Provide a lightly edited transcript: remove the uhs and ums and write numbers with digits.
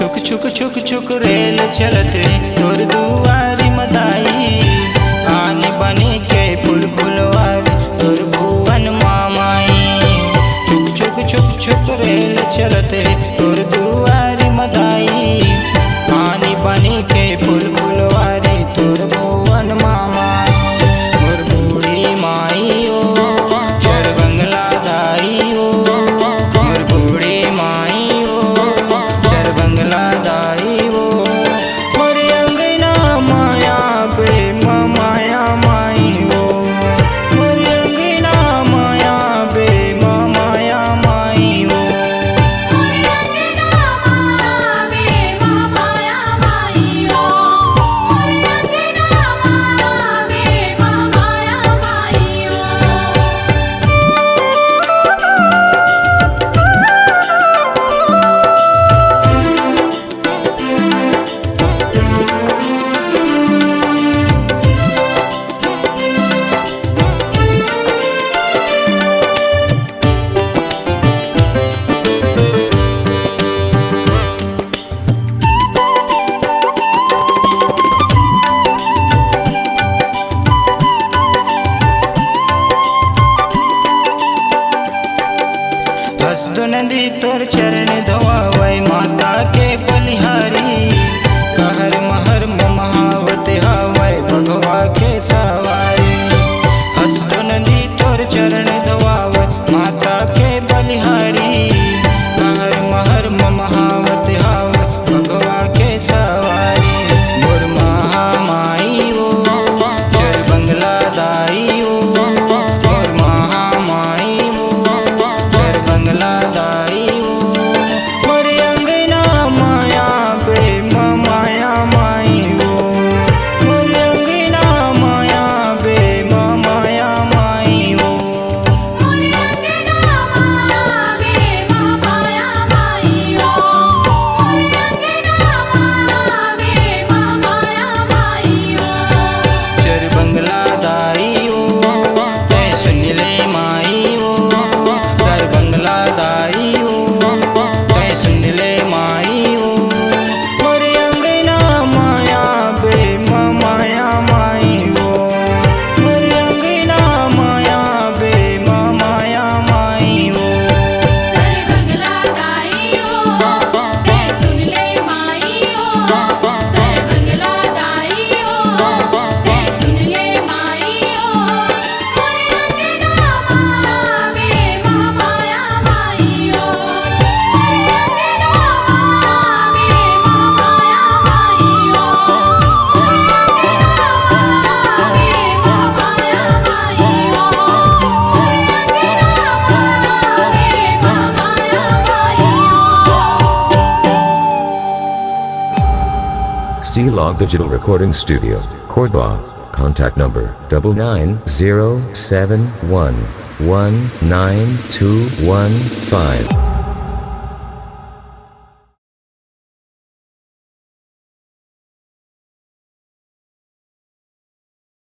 छुक छुक छुक छुक रेल चलते तोर दुआरी मदाई आने बनी के फूल फुलवारी तोर भुवन मामाई। छुक छुक छुक छुक रेल चलते तोर दुआरी मदाई आने बनी के फूल फुलवारी तोर भुवन मामाई। मोर बूढ़ी माई ओ शर बंगला दाई ओ मोर बूढ़ी माई ओ शर बंगला दाई ओ मोर अंगना माया पे माया माई ओ मोर अंगना माया पे माया माई ओ। हसदो नदी तोर चरण धोआवै माता के बलिहारी कहर महर महावत हवै भगवा के सवारी। हसदो नदी तोर चरण धोआवै माता के बलिहारी कहर महर महावत हवै भगवा के सवारी। मोर महामाई ओ चर बंगला दाई ओ मोर महामाई ओ चर बंगला दाई ओ मोर अंगना माया पे माया माई ओ मोर अंगना माया पे माया माई ओ। चर बंगला दाई ओ तै सुन ले माई ओ सर बंगला दाई ओ तै सुन ले माई ओ मोर अंगना माया पे माया माई ओ मोर अंगना माया पे माया माई ओ। C-Log Digital Recording Studio, Cordoba. Contact number 99071192115.